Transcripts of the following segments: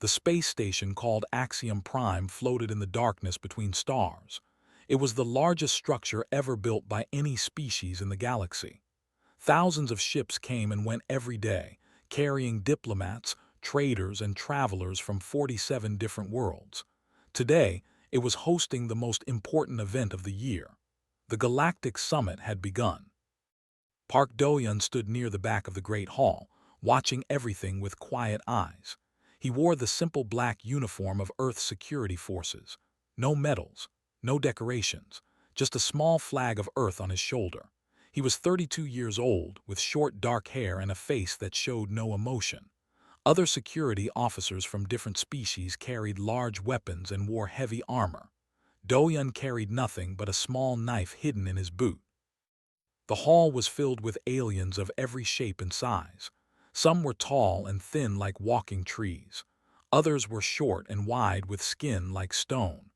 The space station called Axiom Prime floated in the darkness between stars. It was the largest structure ever built by any species in the galaxy. Thousands of ships came and went every day, carrying diplomats, traders, and travelers from 47 different worlds. Today, it was hosting the most important event of the year. The Galactic Summit had begun. Park Do-yeon stood near the back of the Great Hall, watching everything with quiet eyes. He wore the simple black uniform of Earth's security forces. No medals, no decorations, just a small flag of Earth on his shoulder. He was 32 years old, with short dark hair and a face that showed no emotion. Other security officers from different species carried large weapons and wore heavy armor. Do-yeon carried nothing but a small knife hidden in his boot. The hall was filled with aliens of every shape and size. Some were tall and thin like walking trees. Others were short and wide with skin like stone.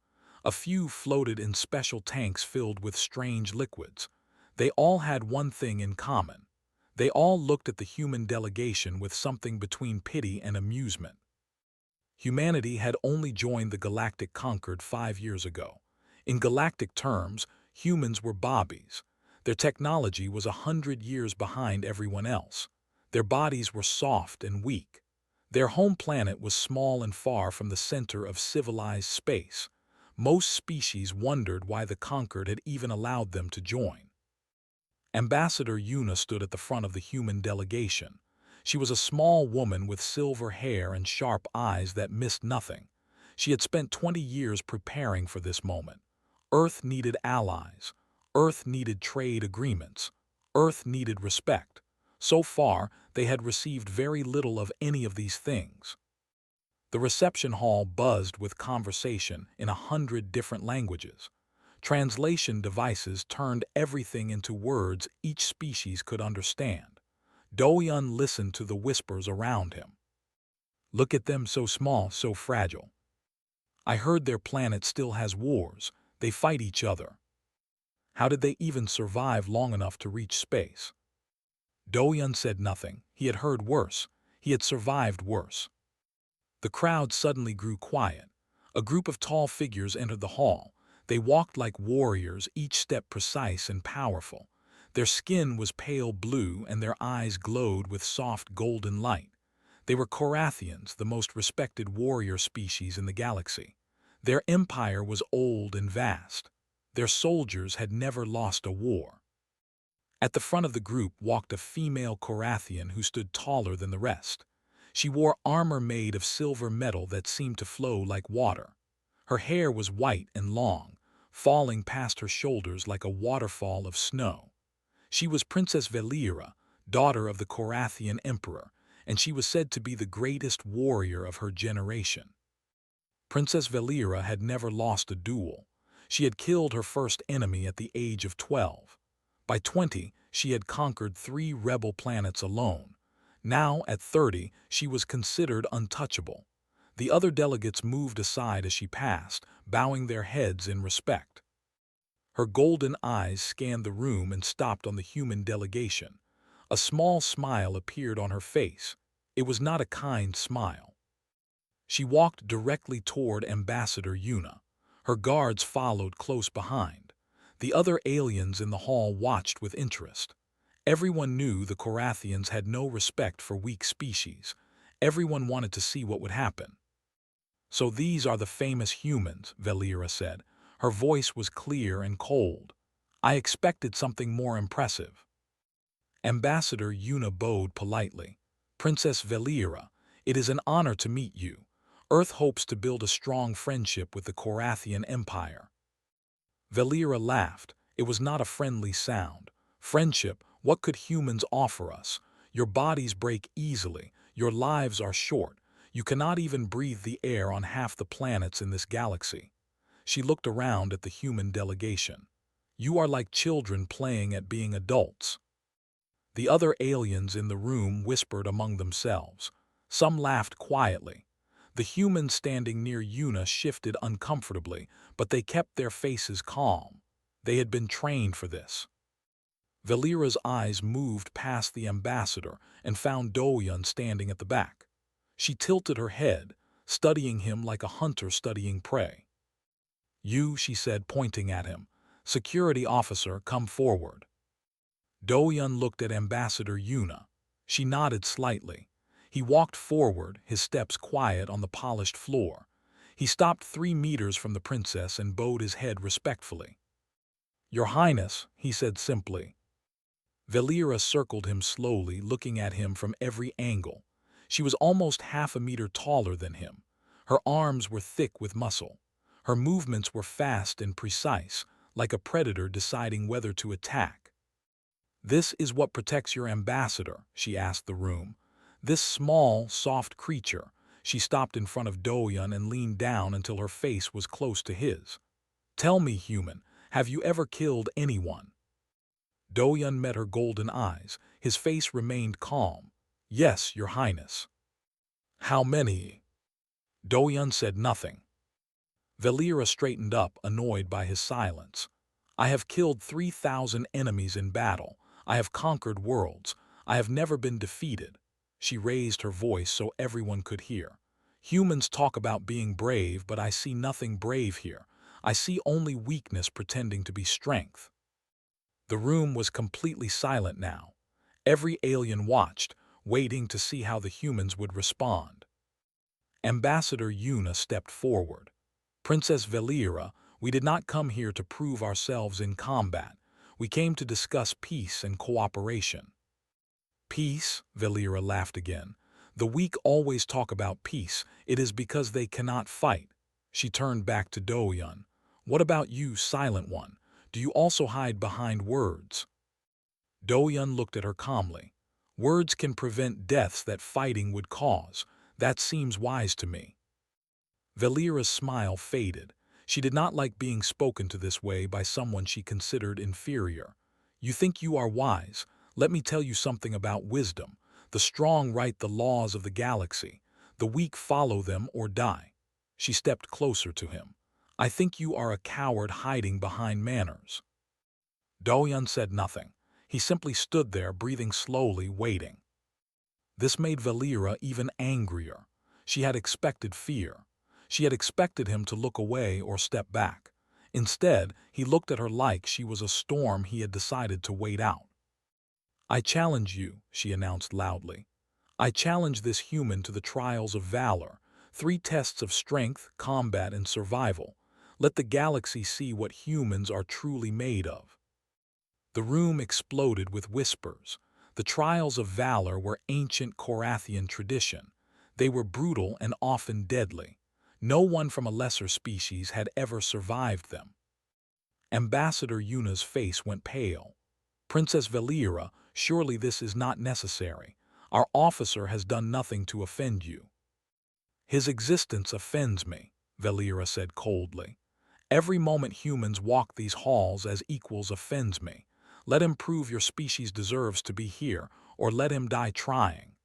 A few floated in special tanks filled with strange liquids. They all had one thing in common. They all looked at the human delegation with something between pity and amusement. Humanity had only joined the Galactic Concord 5 years ago. In galactic terms, humans were bobbies. Their technology was 100 years behind everyone else. Their bodies were soft and weak. Their home planet was small and far from the center of civilized space. Most species wondered why the Concord had even allowed them to join. Ambassador Yuna stood at the front of the human delegation. She was a small woman with silver hair and sharp eyes that missed nothing. She had spent 20 years preparing for this moment. Earth needed allies. Earth needed trade agreements. Earth needed respect. So far, they had received very little of any of these things. The reception hall buzzed with conversation in 100 different languages. Translation devices turned everything into words each species could understand. Do-yeon listened to the whispers around him. Look at them, so small, so fragile. I heard their planet still has wars. They fight each other. How did they even survive long enough to reach space? Do-yeon said nothing. He had heard worse. He had survived worse. The crowd suddenly grew quiet. A group of tall figures entered the hall. They walked like warriors, each step precise and powerful. Their skin was pale blue and their eyes glowed with soft golden light. They were Korathians, the most respected warrior species in the galaxy. Their empire was old and vast. Their soldiers had never lost a war. At the front of the group walked a female Korathian who stood taller than the rest. She wore armor made of silver metal that seemed to flow like water. Her hair was white and long, falling past her shoulders like a waterfall of snow. She was Princess Velira, daughter of the Korathian emperor, and she was said to be the greatest warrior of her generation. Princess Velira had never lost a duel. She had killed her first enemy at the age of 12. By 20, she had conquered 3 rebel planets alone. Now, at 30, she was considered untouchable. The other delegates moved aside as she passed, bowing their heads in respect. Her golden eyes scanned the room and stopped on the human delegation. A small smile appeared on her face. It was not a kind smile. She walked directly toward Ambassador Yuna. Her guards followed close behind. The other aliens in the hall watched with interest. Everyone knew the Korathians had no respect for weak species. Everyone wanted to see what would happen. So these are the famous humans, Velira said. Her voice was clear and cold. I expected something more impressive. Ambassador Yuna bowed politely. Princess Velira, it is an honor to meet you. Earth hopes to build a strong friendship with the Korathian Empire. Velira laughed. It was not a friendly sound. Friendship, what could humans offer us? Your bodies break easily. Your lives are short. You cannot even breathe the air on half the planets in this galaxy. She looked around at the human delegation. You are like children playing at being adults. The other aliens in the room whispered among themselves. Some laughed quietly. The humans standing near Yuna shifted uncomfortably, but they kept their faces calm. They had been trained for this. Velira's eyes moved past the ambassador and found Do-yeon standing at the back. She tilted her head. studying him like a hunter studying prey. "You," she said, pointing at him. "Security officer, come forward." Do-yun looked at Ambassador Yuna. She nodded slightly. He walked forward, his steps quiet on the polished floor. He stopped 3 meters from the princess and bowed his head respectfully. "Your Highness," he said simply. Valera circled him slowly, looking at him from every angle. She was almost half a meter taller than him. Her arms were thick with muscle. Her movements were fast and precise, like a predator deciding whether to attack. "This is what protects your ambassador," she asked the room. This small, soft creature. She stopped in front of Do-yun and leaned down until her face was close to his. "Tell me, human, have you ever killed anyone?" Do-yun met her golden eyes. His face remained calm. "Yes, your highness." "How many?" Do-yun said nothing. Valera straightened up, annoyed by his silence. "I have killed 3,000 enemies in battle. I have conquered worlds. I have never been defeated." She raised her voice so everyone could hear. "Humans talk about being brave, but I see nothing brave here. I see only weakness pretending to be strength." The room was completely silent now. Every alien watched, waiting to see how the humans would respond. Ambassador Yuna stepped forward. "Princess Valera, we did not come here to prove ourselves in combat. We came to discuss peace and cooperation." "Peace?" Valera laughed again. "The weak always talk about peace. It is because they cannot fight." She turned back to Do-yun. "What about you, Silent One? Do you also hide behind words?" Do-yun looked at her calmly. "Words can prevent deaths that fighting would cause. That seems wise to me." Valera's smile faded. She did not like being spoken to this way by someone she considered inferior. "You think you are wise? Let me tell you something about wisdom. The strong write the laws of the galaxy. The weak follow them or die." She stepped closer to him. "I think you are a coward hiding behind manners." Do-yun said nothing. He simply stood there, breathing slowly, waiting. This made Valera even angrier. She had expected fear. She had expected him to look away or step back. Instead, he looked at her like she was a storm he had decided to wait out. "I challenge you," she announced loudly. "I challenge this human to the trials of valor, 3 tests of strength, combat, and survival. Let the galaxy see what humans are truly made of." The room exploded with whispers. The trials of valor were ancient Korathian tradition. They were brutal and often deadly. No one from a lesser species had ever survived them. Ambassador Yuna's face went pale. "Princess Valera, surely this is not necessary. Our officer has done nothing to offend you." "His existence offends me," Valera said coldly. "Every moment humans walk these halls as equals offends me. Let him prove your species deserves to be here, or let him die trying."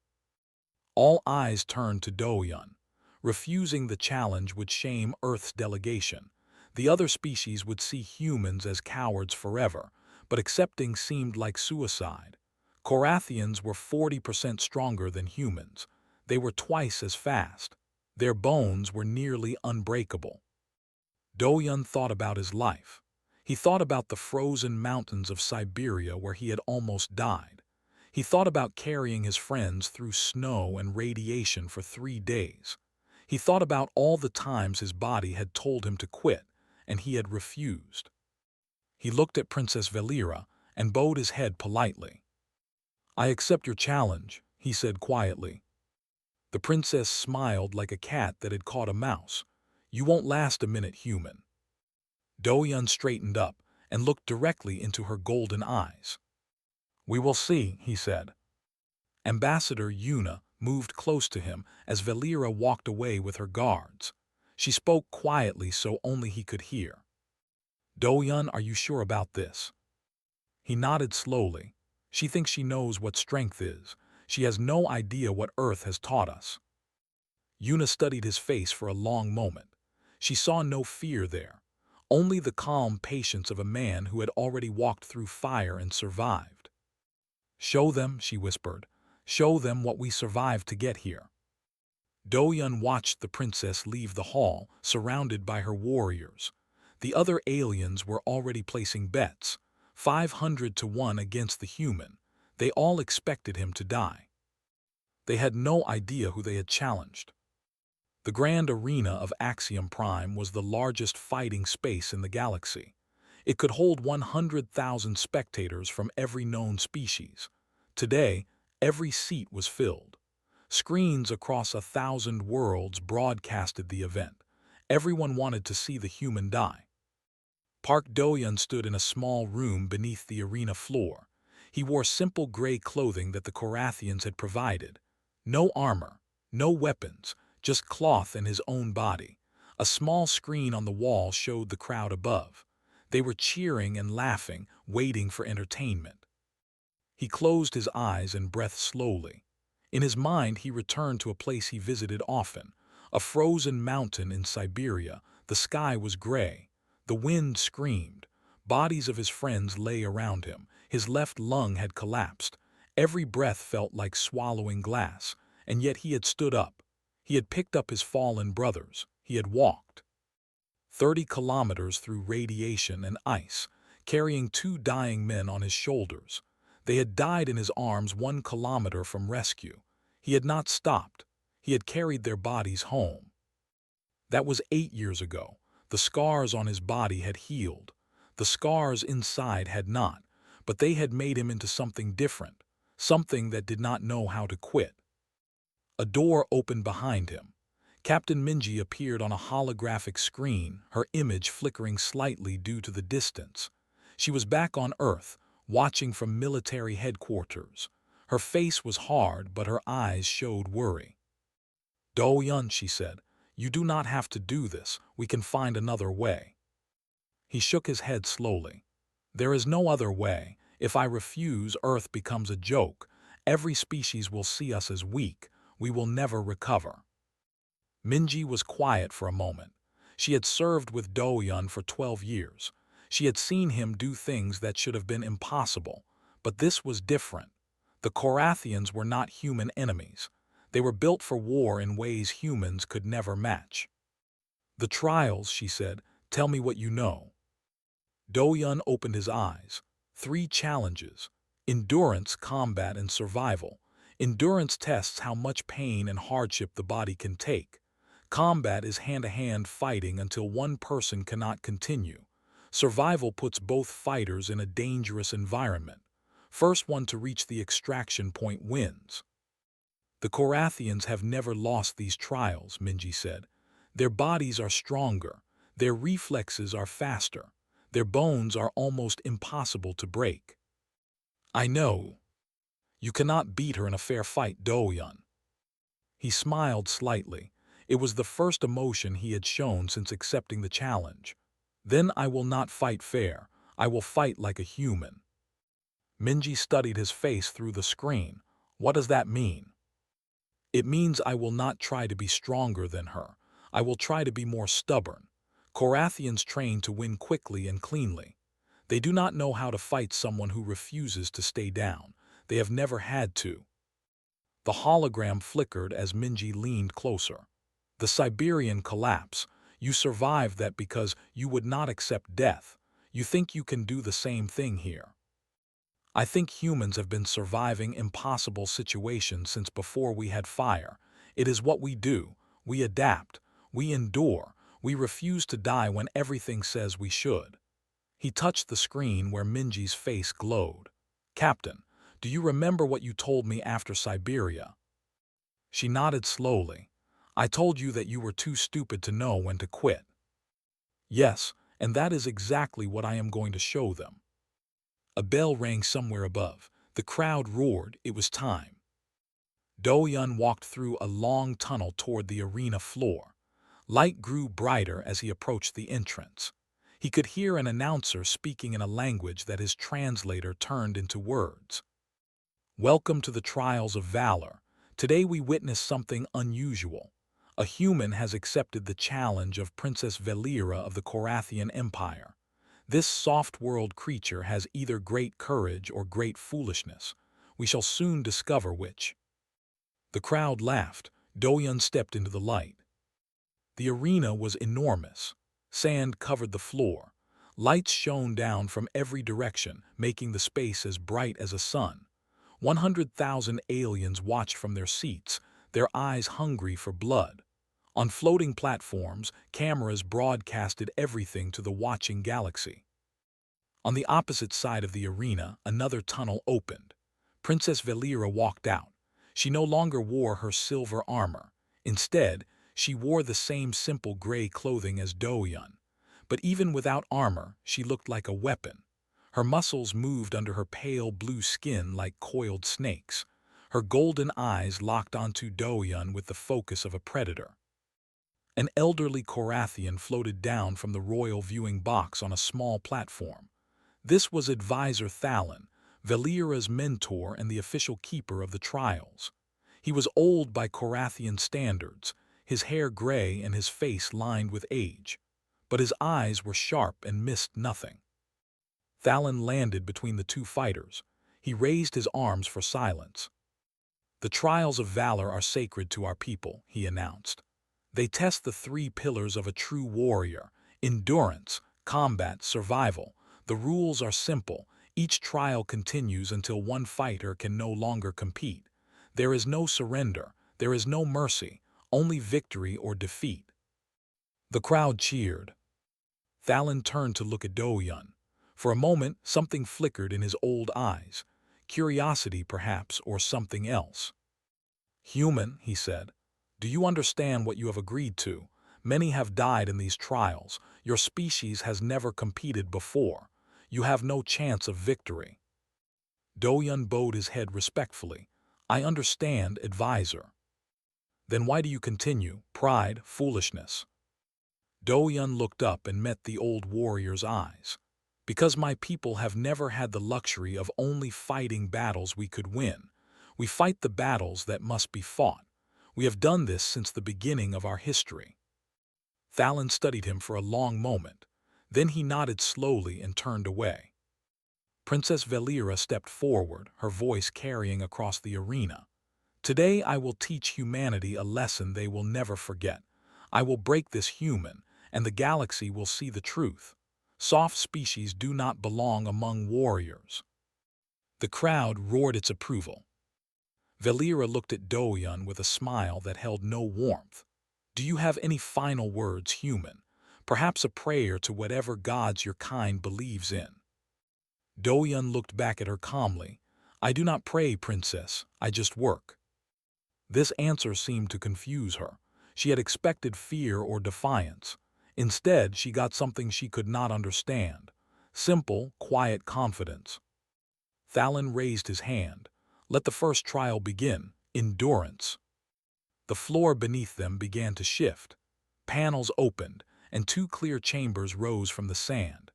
All eyes turned to Do-yun. Refusing the challenge would shame Earth's delegation. The other species would see humans as cowards forever, but accepting seemed like suicide. Korathians were 40% stronger than humans. They were twice as fast. Their bones were nearly unbreakable. Do-yun thought about his life. He thought about the frozen mountains of Siberia where he had almost died. He thought about carrying his friends through snow and radiation for 3 days. He thought about all the times his body had told him to quit, and he had refused. He looked at Princess Valera and bowed his head politely. "I accept your challenge," he said quietly. The princess smiled like a cat that had caught a mouse. "You won't last a minute, human." Do-yun straightened up and looked directly into her golden eyes. "We will see," he said. Ambassador Yuna moved close to him as Valera walked away with her guards. She spoke quietly so only he could hear. "Do-yun, are you sure about this?" He nodded slowly. "She thinks she knows what strength is. She has no idea what Earth has taught us." Yuna studied his face for a long moment. She saw no fear there, only the calm patience of a man who had already walked through fire and survived. "Show them," she whispered. "Show them what we survived to get here." Do-yun watched the princess leave the hall, surrounded by her warriors. The other aliens were already placing bets, 500 to 1 against the human. They all expected him to die. They had no idea who they had challenged. The grand arena of Axiom Prime was the largest fighting space in the galaxy. It could hold 100,000 spectators from every known species. Today, every seat was filled. Screens across 1,000 worlds broadcasted the event. Everyone wanted to see the human die. Park Do-yun stood in a small room beneath the arena floor. He wore simple gray clothing that the Korathians had provided. No armor, no weapons, just cloth and his own body. A small screen on the wall showed the crowd above. They were cheering and laughing, waiting for entertainment. He closed his eyes and breathed slowly. In his mind, he returned to a place he visited often, a frozen mountain in Siberia. The sky was gray. The wind screamed. Bodies of his friends lay around him. His left lung had collapsed. Every breath felt like swallowing glass, and yet he had stood up. He had picked up his fallen brothers. He had walked 30 kilometers through radiation and ice, carrying 2 dying men on his shoulders. They had died in his arms 1 kilometer from rescue. He had not stopped. He had carried their bodies home. That was 8 years ago. The scars on his body had healed. The scars inside had not, but they had made him into something different, something that did not know how to quit. A door opened behind him. Captain Minji appeared on a holographic screen, her image flickering slightly due to the distance. She was back on Earth, watching from military headquarters. Her face was hard, but her eyes showed worry. "Do-yun," she said, "you do not have to do this. We can find another way." He shook his head slowly. "There is no other way. If I refuse, Earth becomes a joke. Every species will see us as weak. We will never recover." Minji was quiet for a moment. She had served with Do-yun for 12 years. She had seen him do things that should have been impossible, but this was different. The Korathians were not human enemies. They were built for war in ways humans could never match. "The trials," she said, "tell me what you know." Do-yun opened his eyes. 3 challenges: endurance, combat, and survival. Endurance tests how much pain and hardship the body can take. Combat is hand-to-hand fighting until one person cannot continue. Survival puts both fighters in a dangerous environment. First one to reach the extraction point wins. "The Korathians have never lost these trials," Minji said. "Their bodies are stronger. Their reflexes are faster. Their bones are almost impossible to break." "I know. You cannot beat her in a fair fight, Do-yun." He smiled slightly. It was the first emotion he had shown since accepting the challenge. "Then I will not fight fair. I will fight like a human." Minji studied his face through the screen. "What does that mean?" "It means I will not try to be stronger than her. I will try to be more stubborn. Korathians train to win quickly and cleanly. They do not know how to fight someone who refuses to stay down. They have never had to." The hologram flickered as Minji leaned closer. "The Siberian collapse. You survived that because you would not accept death. You think you can do the same thing here." "I think humans have been surviving impossible situations since before we had fire. It is what we do. We adapt. We endure. We refuse to die when everything says we should." He touched the screen where Minji's face glowed. "Captain, do you remember what you told me after Siberia?" She nodded slowly. "I told you that you were too stupid to know when to quit." "Yes, and that is exactly what I am going to show them." A bell rang somewhere above. The crowd roared. It was time. Do-yun walked through a long tunnel toward the arena floor. Light grew brighter as he approached the entrance. He could hear an announcer speaking in a language that his translator turned into words. "Welcome to the trials of valor. Today we witness something unusual. A human has accepted the challenge of Princess Velira of the Korathian Empire. This soft-world creature has either great courage or great foolishness. We shall soon discover which." The crowd laughed. Do-yun stepped into the light. The arena was enormous. Sand covered the floor. Lights shone down from every direction, making the space as bright as a sun. 100,000 aliens watched from their seats, their eyes hungry for blood. On floating platforms, cameras broadcasted everything to the watching galaxy. On the opposite side of the arena, another tunnel opened. Princess Velira walked out. She no longer wore her silver armor. Instead, she wore the same simple gray clothing as Do-yun. But even without armor, she looked like a weapon. Her muscles moved under her pale blue skin like coiled snakes. Her golden eyes locked onto Do-yun with the focus of a predator. An elderly Korathian floated down from the royal viewing box on a small platform. This was Advisor Thalon, Velira's mentor and the official keeper of the trials. He was old by Korathian standards, his hair gray and his face lined with age. But his eyes were sharp and missed nothing. Thalon landed between the two fighters. He raised his arms for silence. "The trials of valor are sacred to our people," he announced. "They test the three pillars of a true warrior: endurance, combat, survival. The rules are simple. Each trial continues until one fighter can no longer compete. There is no surrender. There is no mercy. Only victory or defeat." The crowd cheered. Thalon turned to look at Do-yun. For a moment, something flickered in his old eyes. Curiosity, perhaps, or something else. "Human," he said, "do you understand what you have agreed to? Many have died in these trials. Your species has never competed before. You have no chance of victory." Do-yun bowed his head respectfully. "I understand, Advisor." "Then why do you continue? Pride, foolishness." Do-yun looked up and met the old warrior's eyes. "Because my people have never had the luxury of only fighting battles we could win. We fight the battles that must be fought. We have done this since the beginning of our history." Thalon studied him for a long moment. Then he nodded slowly and turned away. Princess Velira stepped forward, her voice carrying across the arena. "Today I will teach humanity a lesson they will never forget. I will break this human, and the galaxy will see the truth. Soft species do not belong among warriors." The crowd roared its approval. Velira looked at Do-yun with a smile that held no warmth. "Do you have any final words, human? Perhaps a prayer to whatever gods your kind believes in?" Do-yun looked back at her calmly. "I do not pray, princess. I just work." This answer seemed to confuse her. She had expected fear or defiance. Instead, she got something she could not understand: simple, quiet confidence. Thalon raised his hand. "Let the first trial begin: endurance." The floor beneath them began to shift. Panels opened, and two clear chambers rose from the sand.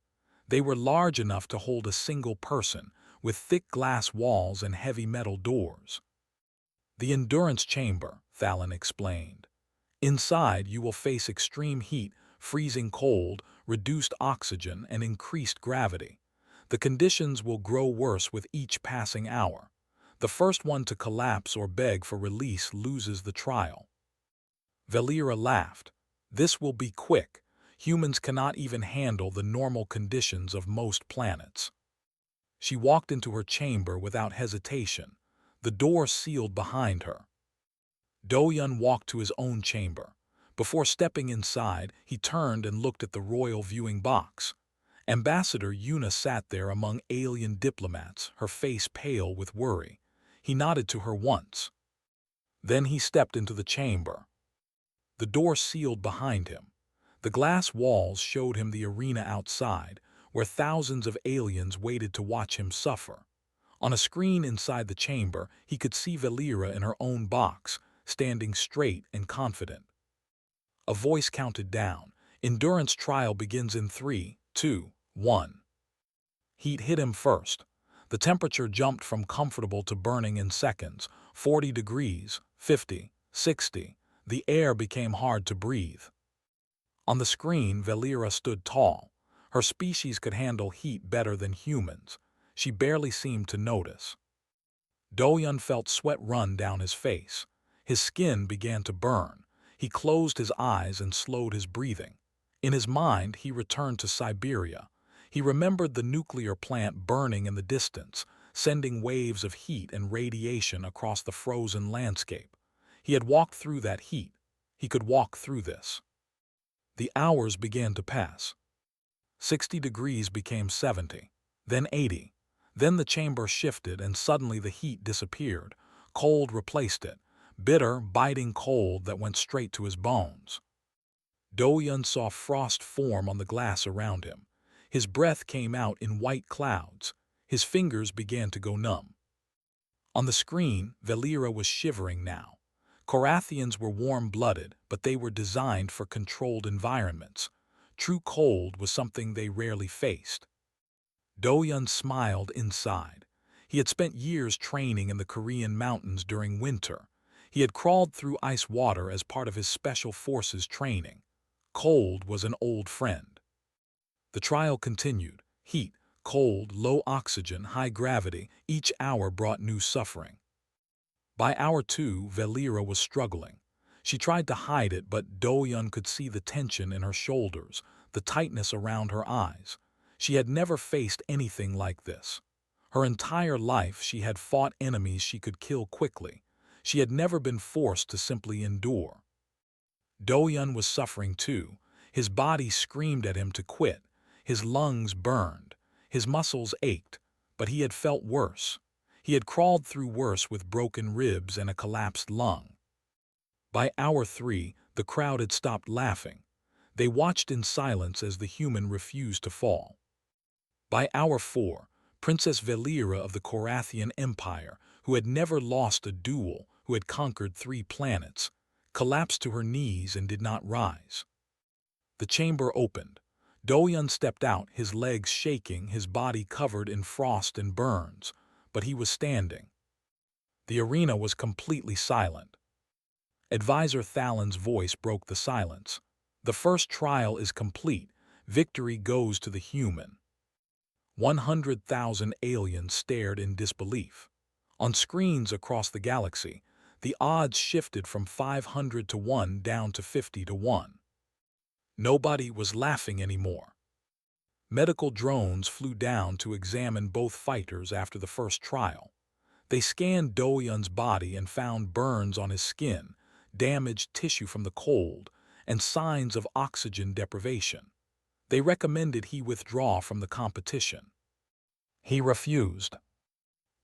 They were large enough to hold a single person, with thick glass walls and heavy metal doors. "The endurance chamber," Thalon explained. "Inside, you will face extreme heat, freezing cold, reduced oxygen, and increased gravity. The conditions will grow worse with each passing hour. The first one to collapse or beg for release loses the trial." Velira laughed. "This will be quick. Humans cannot even handle the normal conditions of most planets." She walked into her chamber without hesitation. The door sealed behind her. Do-yun walked to his own chamber. Before stepping inside, he turned and looked at the royal viewing box. Ambassador Yuna sat there among alien diplomats, her face pale with worry. He nodded to her once. Then he stepped into the chamber. The door sealed behind him. The glass walls showed him the arena outside, where thousands of aliens waited to watch him suffer. On a screen inside the chamber, he could see Velira in her own box, standing straight and confident. A voice counted down. "Endurance trial begins in 3, 2, 1. Heat hit him first. The temperature jumped from comfortable to burning in seconds: 40 degrees, 50, 60. The air became hard to breathe. On the screen, Velira stood tall. Her species could handle heat better than humans. She barely seemed to notice. Do-yun felt sweat run down his face. His skin began to burn. He closed his eyes and slowed his breathing. In his mind, he returned to Siberia. He remembered the nuclear plant burning in the distance, sending waves of heat and radiation across the frozen landscape. He had walked through that heat. He could walk through this. The hours began to pass. 60 degrees became 70, then 80. Then the chamber shifted and suddenly the heat disappeared. Cold replaced it, bitter, biting cold that went straight to his bones. Do-Yun saw frost form on the glass around him. His breath came out in white clouds. His fingers began to go numb. On the screen, Valera was shivering now. Korathians were warm-blooded, but they were designed for controlled environments. True cold was something they rarely faced. Do-Yun smiled inside. He had spent years training in the Korean mountains during winter. He had crawled through ice water as part of his special forces training. Cold was an old friend. The trial continued. Heat, cold, low oxygen, high gravity, each hour brought new suffering. By hour 2, Valera was struggling. She tried to hide it, but Do-Yun could see the tension in her shoulders, the tightness around her eyes. She had never faced anything like this. Her entire life she had fought enemies she could kill quickly. She had never been forced to simply endure. Do-Yun was suffering too. His body screamed at him to quit. His lungs burned. His muscles ached, but he had felt worse. He had crawled through worse with broken ribs and a collapsed lung. By hour 3, the crowd had stopped laughing. They watched in silence as the human refused to fall. By hour 4, Princess Valera of the Korathian Empire, who had never lost a duel, who had conquered 3 planets, collapsed to her knees and did not rise. The chamber opened. Do-Yun stepped out, his legs shaking, his body covered in frost and burns, but he was standing. The arena was completely silent. Advisor Thalin's voice broke the silence. The first trial is complete. Victory goes to the human. 100,000 aliens stared in disbelief. On screens across the galaxy, the odds shifted from 500 to 1 down to 50 to 1. Nobody was laughing anymore. Medical drones flew down to examine both fighters after the first trial. They scanned Do-Yun's body and found burns on his skin, damaged tissue from the cold, and signs of oxygen deprivation. They recommended he withdraw from the competition. He refused.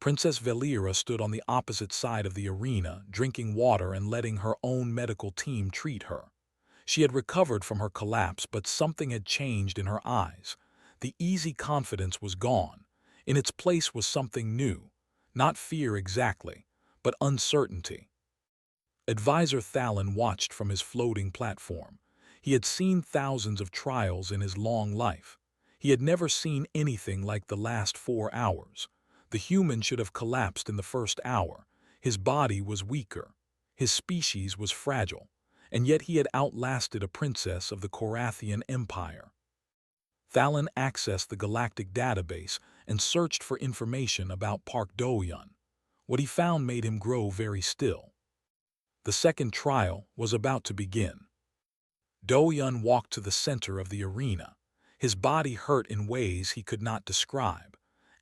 Princess Valera stood on the opposite side of the arena, drinking water and letting her own medical team treat her. She had recovered from her collapse, but something had changed in her eyes. The easy confidence was gone. In its place was something new. Not fear exactly, but uncertainty. Advisor Thalin watched from his floating platform. He had seen thousands of trials in his long life. He had never seen anything like the last 4 hours. The human should have collapsed in the first hour. His body was weaker. His species was fragile. And yet he had outlasted a princess of the Korathian Empire. Thalin accessed the Galactic database and searched for information about Park Do-Yun. What he found made him grow very still. The second trial was about to begin. Do-Yun walked to the center of the arena. His body hurt in ways he could not describe.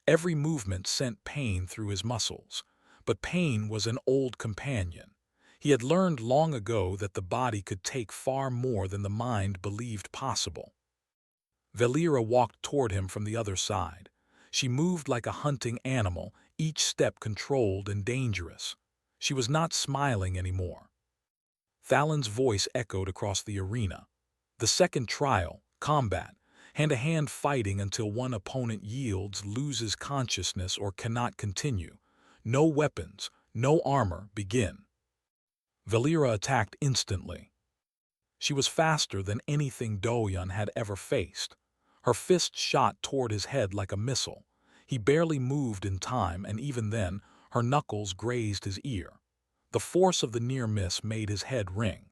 Every movement sent pain through his muscles. But pain was an old companion. He had learned long ago that the body could take far more than the mind believed possible. Valera walked toward him from the other side. She moved like a hunting animal, each step controlled and dangerous. She was not smiling anymore. Thalin's voice echoed across the arena. The second trial, combat, hand-to-hand fighting until one opponent yields, loses consciousness, or cannot continue. No weapons, no armor, begin. Valera attacked instantly. She was faster than anything Do-Yun had ever faced. Her fist shot toward his head like a missile. He barely moved in time, and even then, her knuckles grazed his ear. The force of the near miss made his head ring.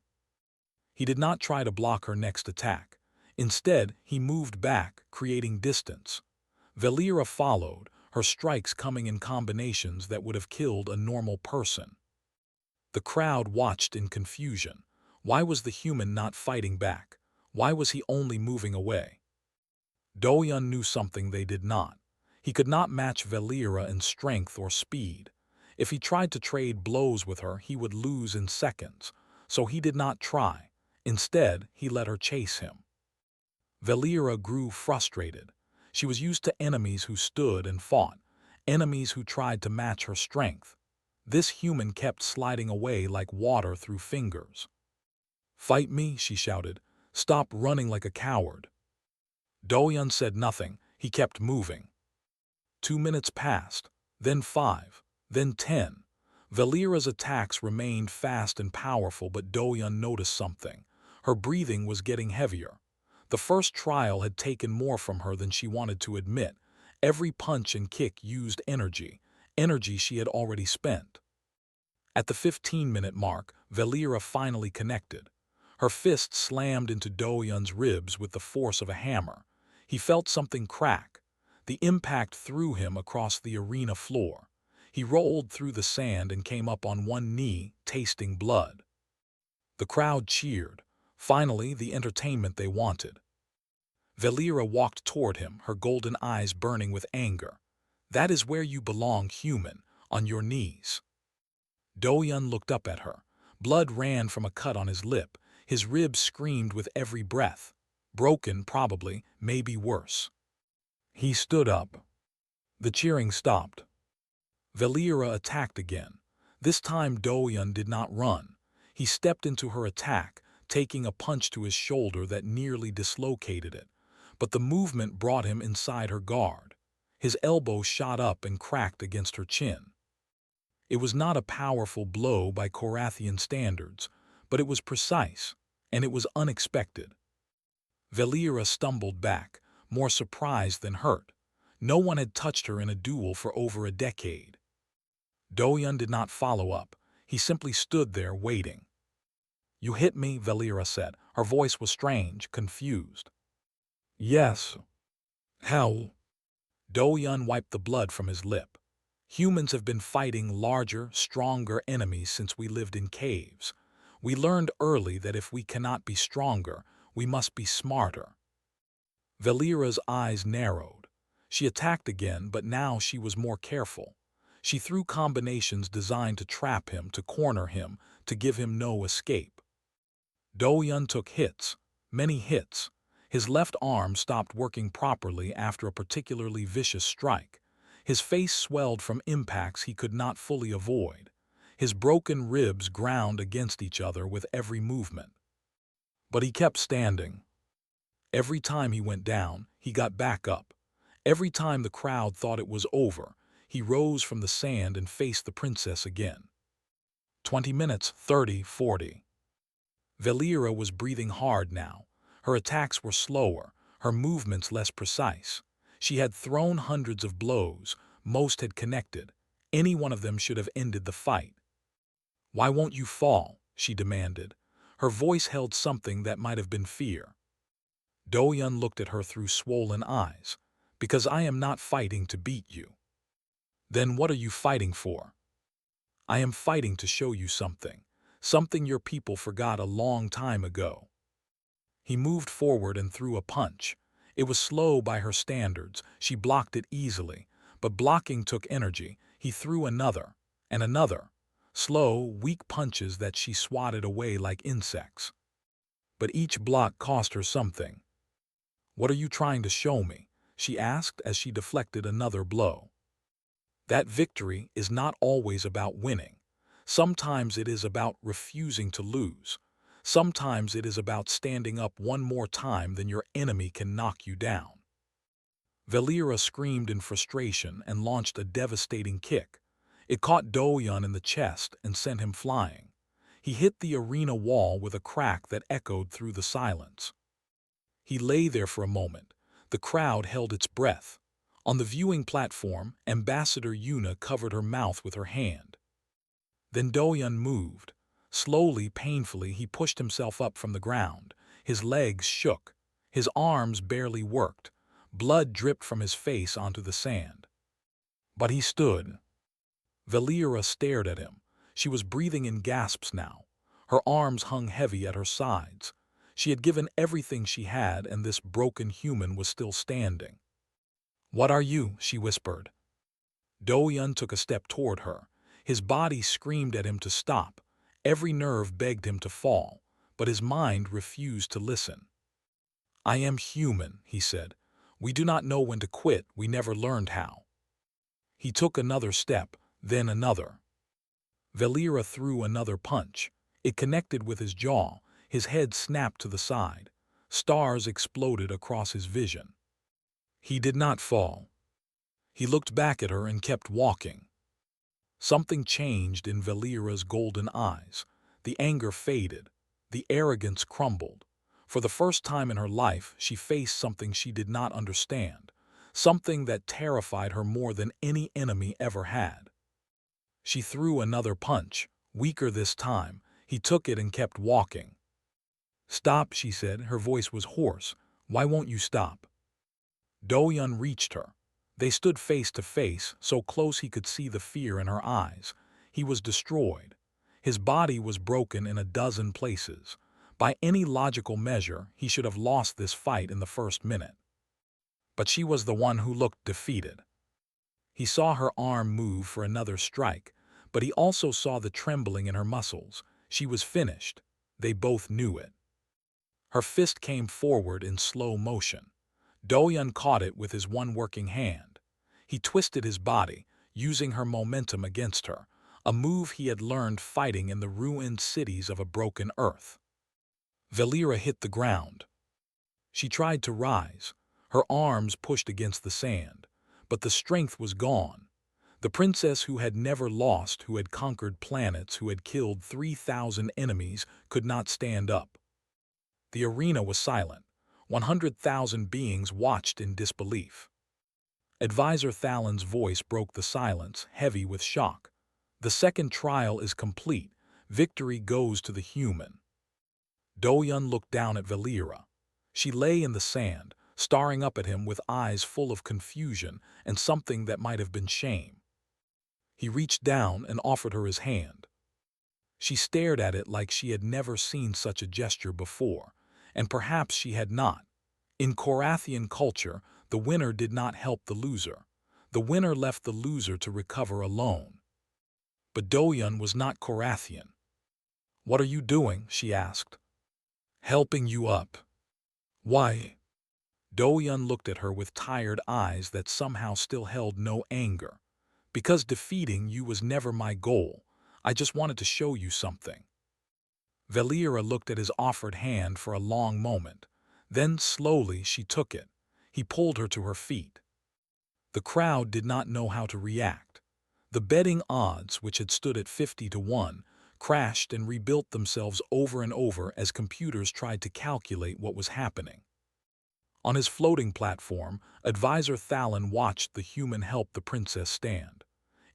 He did not try to block her next attack. Instead, he moved back, creating distance. Valera followed, her strikes coming in combinations that would have killed a normal person. The crowd watched in confusion. Why was the human not fighting back? Why was he only moving away? Do-yun knew something they did not. He could not match Valera in strength or speed. If he tried to trade blows with her, he would lose in seconds. So he did not try. Instead, he let her chase him. Valera grew frustrated. She was used to enemies who stood and fought, enemies who tried to match her strength. This human kept sliding away like water through fingers. "Fight me," she shouted. "Stop running like a coward." Do-yun said nothing. He kept moving. 2 minutes passed, then 5, then 10. Valera's attacks remained fast and powerful, but Do-yun noticed something. Her breathing was getting heavier. The first trial had taken more from her than she wanted to admit. Every punch and kick used energy, energy she had already spent. At the 15-minute mark, Valera finally connected. Her fist slammed into Do-yun's ribs with the force of a hammer. He felt something crack. The impact threw him across the arena floor. He rolled through the sand and came up on one knee, tasting blood. The crowd cheered. Finally, the entertainment they wanted. Valera walked toward him, her golden eyes burning with anger. "That is where you belong, human, on your knees." Do-yun looked up at her. Blood ran from a cut on his lip. His ribs screamed with every breath. Broken, probably, maybe worse. He stood up. The cheering stopped. Valera attacked again. This time Do-yun did not run. He stepped into her attack, taking a punch to his shoulder that nearly dislocated it. But the movement brought him inside her guard. His elbow shot up and cracked against her chin. It was not a powerful blow by Korathian standards, but it was precise, and it was unexpected. Valera stumbled back, more surprised than hurt. No one had touched her in a duel for over a decade. Do-yun did not follow up. He simply stood there waiting. "You hit me," Valera said. Her voice was strange, confused. "Yes." "How?" Do-yun wiped the blood from his lip. "Humans have been fighting larger, stronger enemies since we lived in caves. We learned early that if we cannot be stronger, we must be smarter." Valera's eyes narrowed. She attacked again, but now she was more careful. She threw combinations designed to trap him, to corner him, to give him no escape. Do-yun took hits, many hits. His left arm stopped working properly after a particularly vicious strike. His face swelled from impacts he could not fully avoid. His broken ribs ground against each other with every movement. But he kept standing. Every time he went down, he got back up. Every time the crowd thought it was over, he rose from the sand and faced the princess again. 20 minutes, 30, 40. Valera was breathing hard now. Her attacks were slower, her movements less precise. She had thrown hundreds of blows, most had connected. Any one of them should have ended the fight. "Why won't you fall?" she demanded. Her voice held something that might have been fear. Do-yun looked at her through swollen eyes. "Because I am not fighting to beat you." "Then what are you fighting for?" "I am fighting to show you something. Something your people forgot a long time ago." He moved forward and threw a punch. It was slow by her standards. She blocked it easily. But blocking took energy. He threw another, and another. Slow, weak punches that she swatted away like insects. But each block cost her something. "What are you trying to show me?" she asked as she deflected another blow. "That victory is not always about winning. Sometimes it is about refusing to lose. Sometimes it is about standing up one more time than your enemy can knock you down." Valera screamed in frustration and launched a devastating kick. It caught Do-yun in the chest and sent him flying. He hit the arena wall with a crack that echoed through the silence. He lay there for a moment. The crowd held its breath. On the viewing platform, Ambassador Yuna covered her mouth with her hand. Then Do-yun moved. Slowly, painfully, he pushed himself up from the ground. His legs shook. His arms barely worked. Blood dripped from his face onto the sand. But he stood. Valera stared at him. She was breathing in gasps now. Her arms hung heavy at her sides. She had given everything she had, and this broken human was still standing. "What are you?" she whispered. Do-yun took a step toward her. His body screamed at him to stop. Every nerve begged him to fall, but his mind refused to listen. "I am human," he said. "We do not know when to quit. We never learned how." He took another step, then another. Valera threw another punch. It connected with his jaw. His head snapped to the side. Stars exploded across his vision. He did not fall. He looked back at her and kept walking. Something changed in Valera's golden eyes. The anger faded. The arrogance crumbled. For the first time in her life, she faced something she did not understand, something that terrified her more than any enemy ever had. She threw another punch, weaker this time. He took it and kept walking. "Stop," she said. Her voice was hoarse. "Why won't you stop?" Do-yun reached her. They stood face to face, so close he could see the fear in her eyes. He was destroyed. His body was broken in a dozen places. By any logical measure, he should have lost this fight in the first minute. But she was the one who looked defeated. He saw her arm move for another strike, but he also saw the trembling in her muscles. She was finished. They both knew it. Her fist came forward in slow motion. Do-yun caught it with his one working hand. He twisted his body, using her momentum against her, a move he had learned fighting in the ruined cities of a broken earth. Valera hit the ground. She tried to rise. Her arms pushed against the sand, but the strength was gone. The princess who had never lost, who had conquered planets, who had killed 3,000 enemies, could not stand up. The arena was silent. 100,000 beings watched in disbelief. Advisor Thalen's voice broke the silence, heavy with shock. "The second trial is complete. Victory goes to the human." Do-yun looked down at Valera. She lay in the sand, staring up at him with eyes full of confusion and something that might have been shame. He reached down and offered her his hand. She stared at it like she had never seen such a gesture before, and perhaps she had not. In Korathian culture, the winner did not help the loser. The winner left the loser to recover alone. But Do-yun was not Korathian. "What are you doing?" she asked. "Helping you up." "Why?" Do-yun looked at her with tired eyes that somehow still held no anger. "Because defeating you was never my goal. I just wanted to show you something." Valera looked at his offered hand for a long moment. Then slowly she took it. He pulled her to her feet. The crowd did not know how to react. The betting odds, which had stood at 50-1, crashed and rebuilt themselves over and over as computers tried to calculate what was happening. On his floating platform, Advisor Thalen watched the human help the princess stand.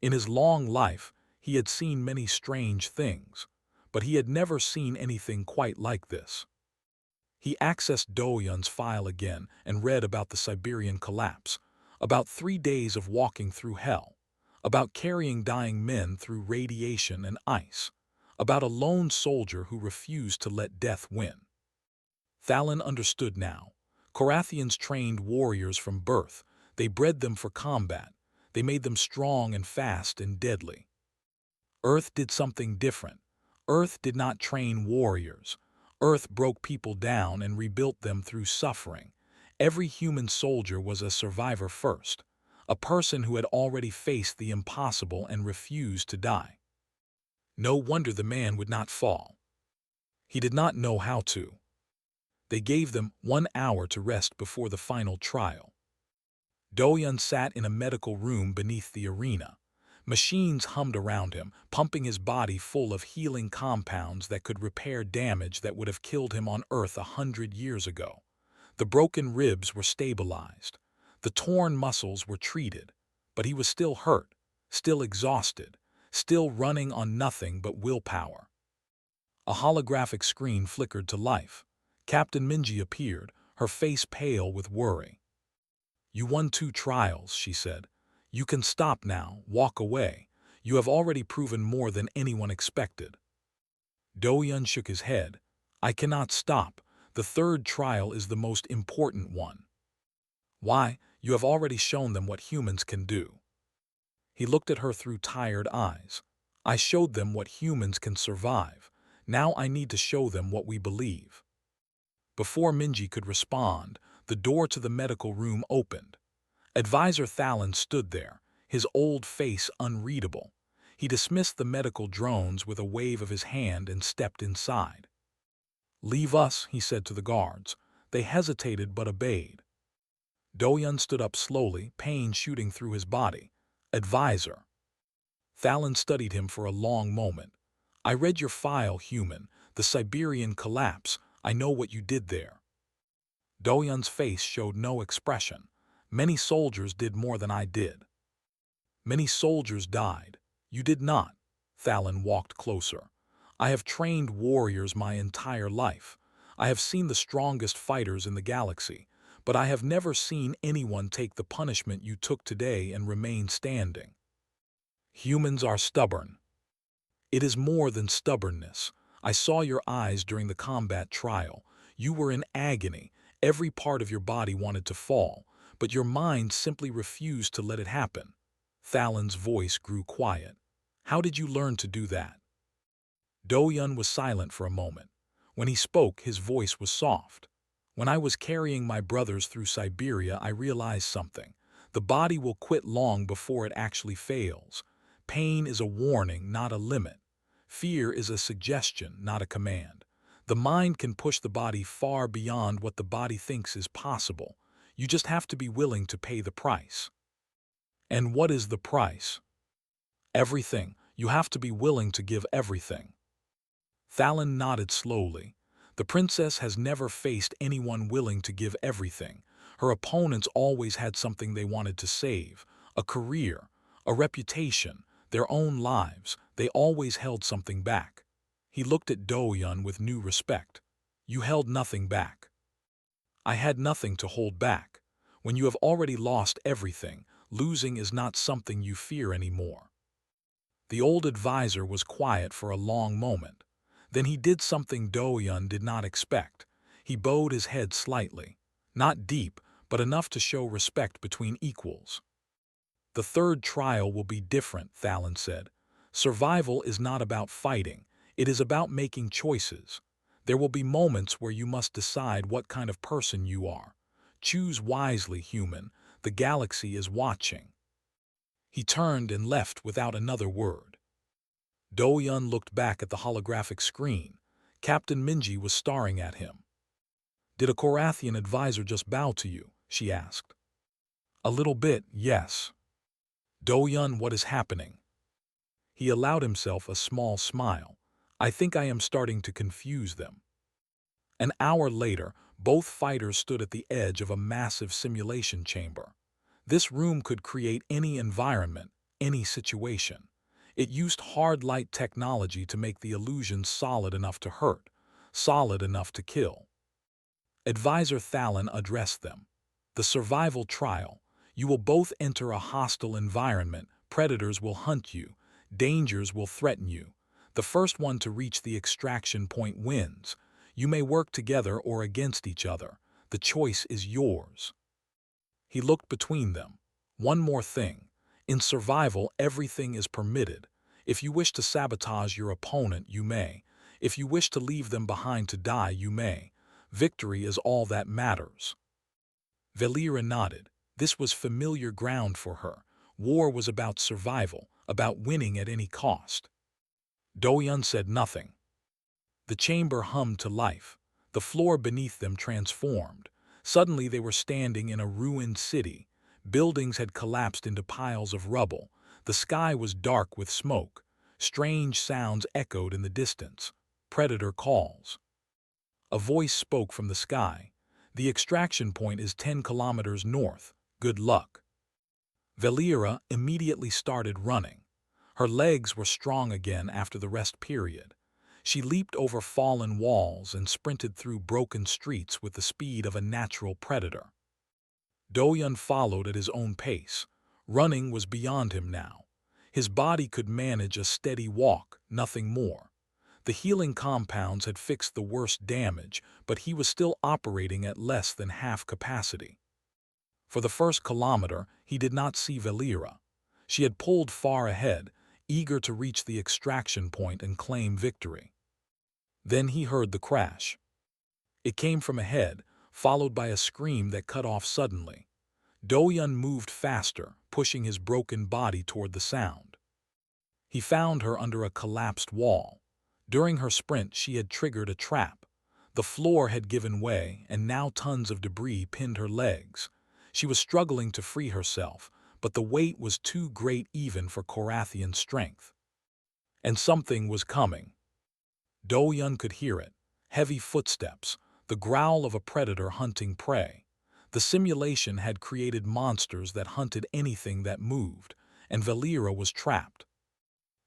In his long life, he had seen many strange things, but he had never seen anything quite like this. He accessed Do-yun's file again and read about the Siberian collapse, about 3 days of walking through hell, about carrying dying men through radiation and ice, about a lone soldier who refused to let death win. Thalen understood now. Korathians trained warriors from birth. They bred them for combat. They made them strong and fast and deadly. Earth did something different. Earth did not train warriors. Earth broke people down and rebuilt them through suffering. Every human soldier was a survivor first, a person who had already faced the impossible and refused to die. No wonder the man would not fall. He did not know how to. They gave them 1 hour to rest before the final trial. Do-yun sat in a medical room beneath the arena. Machines hummed around him, pumping his body full of healing compounds that could repair damage that would have killed him on Earth 100 years ago. The broken ribs were stabilized. The torn muscles were treated. But he was still hurt, still exhausted, still running on nothing but willpower. A holographic screen flickered to life. Captain Minji appeared, her face pale with worry. "You won 2 trials," she said. "You can stop now, walk away. You have already proven more than anyone expected. Do-yun shook his head. I cannot stop. The third trial is the most important one. Why? You have already shown them what humans can do. He looked at her through tired eyes. I showed them what humans can survive. Now I need to show them what we believe. Before Minji could respond, the door to the medical room opened. Advisor Thalen stood there, his old face unreadable. He dismissed the medical drones with a wave of his hand and stepped inside. Leave us, he said to the guards. They hesitated but obeyed. Do-yun stood up slowly, pain shooting through his body. Advisor. Thalen studied him for a long moment. I read your file, human. The Siberian collapse. I know what you did there. Do-yun's face showed no expression. Many soldiers did more than I did. Many soldiers died. You did not. Thalen walked closer. I have trained warriors my entire life. I have seen the strongest fighters in the galaxy, but I have never seen anyone take the punishment you took today and remain standing. Humans are stubborn. It is more than stubbornness. I saw your eyes during the combat trial. You were in agony. Every part of your body wanted to fall, but your mind simply refused to let it happen. Thalen's voice grew quiet. How did you learn to do that? Do-yun was silent for a moment. When he spoke, his voice was soft. When I was carrying my brothers through Siberia, I realized something. The body will quit long before it actually fails. Pain is a warning, not a limit. Fear is a suggestion, not a command. The mind can push the body far beyond what the body thinks is possible. You just have to be willing to pay the price. And what is the price? Everything. You have to be willing to give everything. Thalen nodded slowly. The princess has never faced anyone willing to give everything. Her opponents always had something they wanted to save. A career, a reputation, their own lives. They always held something back. He looked at Do-yun with new respect. You held nothing back. I had nothing to hold back. When you have already lost everything, losing is not something you fear anymore. The old advisor was quiet for a long moment. Then he did something Do-yun did not expect. He bowed his head slightly. Not deep, but enough to show respect between equals. The third trial will be different, Thalen said. Survival is not about fighting. It is about making choices. There will be moments where you must decide what kind of person you are. Choose wisely, human. The galaxy is watching. He turned and left without another word. Do-yun looked back at the holographic screen. Captain Minji was staring at him. Did a Korathian advisor just bow to you? She asked. A little bit, yes. Do-yun, what is happening? He allowed himself a small smile. I think I am starting to confuse them. An hour later, both fighters stood at the edge of a massive simulation chamber. This room could create any environment, any situation. It used hard light technology to make the illusion solid enough to hurt, solid enough to kill. Advisor Thalen addressed them. The survival trial. You will both enter a hostile environment. Predators will hunt you. Dangers will threaten you. The first one to reach the extraction point wins. You may work together or against each other. The choice is yours. He looked between them. One more thing. In survival, everything is permitted. If you wish to sabotage your opponent, you may. If you wish to leave them behind to die, you may. Victory is all that matters. Valera nodded. This was familiar ground for her. War was about survival, about winning at any cost. Do-yun said nothing. The chamber hummed to life. The floor beneath them transformed. Suddenly they were standing in a ruined city. Buildings had collapsed into piles of rubble. The sky was dark with smoke. Strange sounds echoed in the distance. Predator calls. A voice spoke from the sky. The extraction point is 10 kilometers north. Good luck. Valera immediately started running. Her legs were strong again after the rest period. She leaped over fallen walls and sprinted through broken streets with the speed of a natural predator. Do-yun followed at his own pace. Running was beyond him now. His body could manage a steady walk, nothing more. The healing compounds had fixed the worst damage, but he was still operating at less than half capacity. For the first kilometer, he did not see Valera. She had pulled far ahead, eager to reach the extraction point and claim victory. Then he heard the crash. It came from ahead, followed by a scream that cut off suddenly. Do-yun moved faster, pushing his broken body toward the sound. He found her under a collapsed wall. During her sprint, she had triggered a trap. The floor had given way, and now tons of debris pinned her legs. She was struggling to free herself, but the weight was too great even for Korathian strength. And something was coming. Do-yun could hear it. Heavy footsteps, the growl of a predator hunting prey. The simulation had created monsters that hunted anything that moved, and Valera was trapped.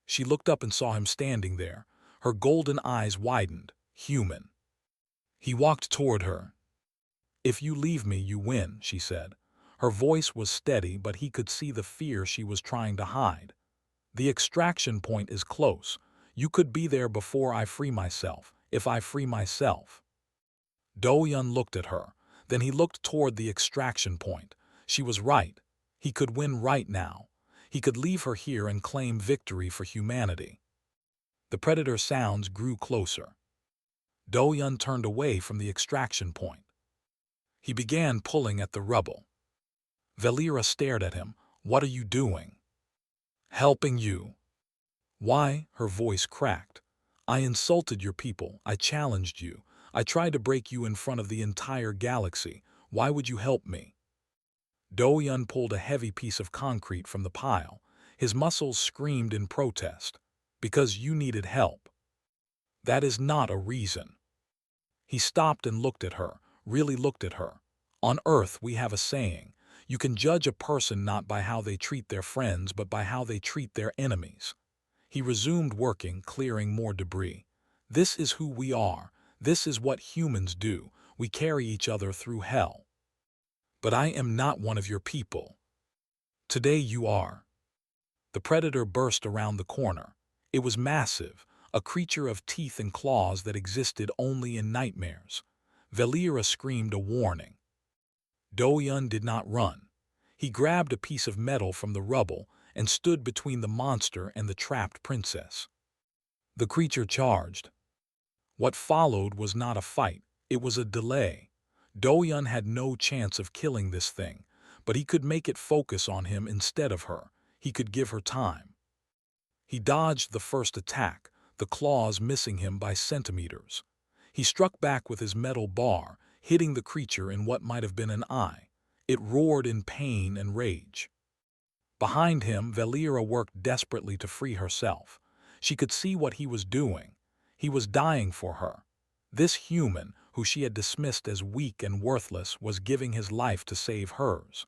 She looked up and saw him standing there. Her golden eyes widened. Human. He walked toward her. "If you leave me, you win," she said. Her voice was steady, but he could see the fear she was trying to hide. "The extraction point is close. You could be there before I free myself, if I free myself." Do-yun looked at her. Then he looked toward the extraction point. She was right. He could win right now. He could leave her here and claim victory for humanity. The predator sounds grew closer. Do-yun turned away from the extraction point. He began pulling at the rubble. Valera stared at him. "What are you doing?" "Helping you." "Why?" Her voice cracked. "I insulted your people. I challenged you. I tried to break you in front of the entire galaxy. Why would you help me?" Do-yun pulled a heavy piece of concrete from the pile. His muscles screamed in protest. "Because you needed help." "That is not a reason." He stopped and looked at her, really looked at her. "On Earth we have a saying. You can judge a person not by how they treat their friends, but by how they treat their enemies." He resumed working, clearing more debris. "This is who we are. This is what humans do. We carry each other through hell. But I am not one of your people. Today you are." The predator burst around the corner. It was massive, a creature of teeth and claws that existed only in nightmares. Valera screamed a warning. Do-yun did not run. He grabbed a piece of metal from the rubble and stood between the monster and the trapped princess. The creature charged. What followed was not a fight, it was a delay. Do-yun had no chance of killing this thing, but he could make it focus on him instead of her. He could give her time. He dodged the first attack, the claws missing him by centimeters. He struck back with his metal bar, hitting the creature in what might have been an eye. It roared in pain and rage. Behind him, Valera worked desperately to free herself. She could see what he was doing. He was dying for her. This human, who she had dismissed as weak and worthless, was giving his life to save hers.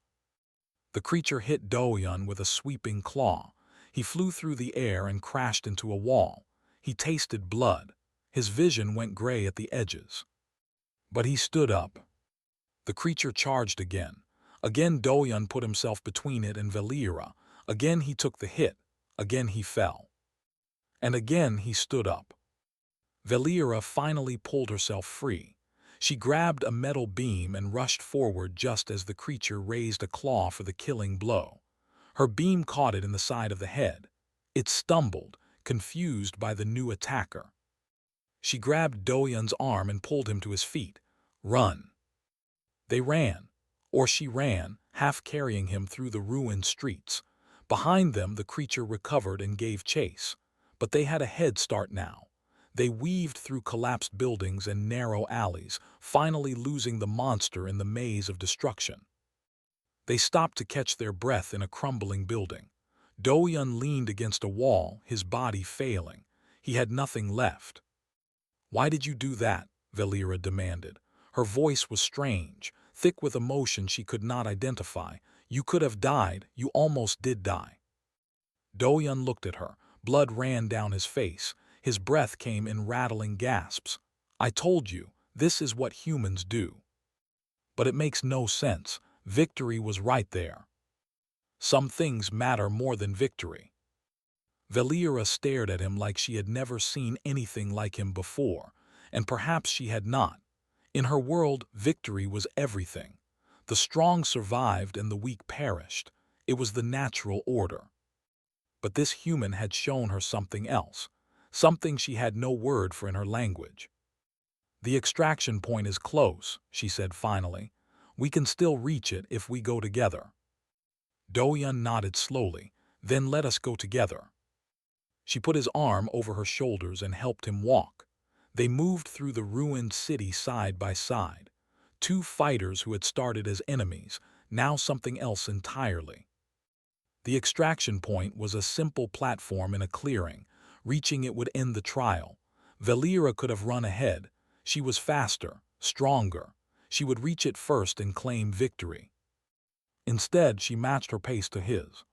The creature hit Do-yun with a sweeping claw. He flew through the air and crashed into a wall. He tasted blood. His vision went gray at the edges. But he stood up. The creature charged again. Again Do-yun put himself between it and Valera. Again he took the hit. Again he fell. And again he stood up. Valera finally pulled herself free. She grabbed a metal beam and rushed forward just as the creature raised a claw for the killing blow. Her beam caught it in the side of the head. It stumbled, confused by the new attacker. She grabbed Do-yun's arm and pulled him to his feet. "Run." They ran, or she ran, half carrying him through the ruined streets. Behind them, the creature recovered and gave chase. But they had a head start now. They weaved through collapsed buildings and narrow alleys, finally losing the monster in the maze of destruction. They stopped to catch their breath in a crumbling building. Do-yun leaned against a wall, his body failing. He had nothing left. "Why did you do that?" Valera demanded. Her voice was strange, thick with emotion she could not identify. "You could have died. You almost did die." Do-yun looked at her. Blood ran down his face. His breath came in rattling gasps. "I told you, this is what humans do." "But it makes no sense. Victory was right there." "Some things matter more than victory." Valeera stared at him like she had never seen anything like him before, and perhaps she had not. In her world, victory was everything. The strong survived and the weak perished. It was the natural order. But this human had shown her something else, something she had no word for in her language. "The extraction point is close," she said finally. "We can still reach it if we go together." Do-Yun nodded slowly. "Then let us go together." She put his arm over her shoulders and helped him walk. They moved through the ruined city side by side. Two fighters who had started as enemies, now something else entirely. The extraction point was a simple platform in a clearing. Reaching it would end the trial. Valeera could have run ahead. She was faster, stronger. She would reach it first and claim victory. Instead, she matched her pace to his.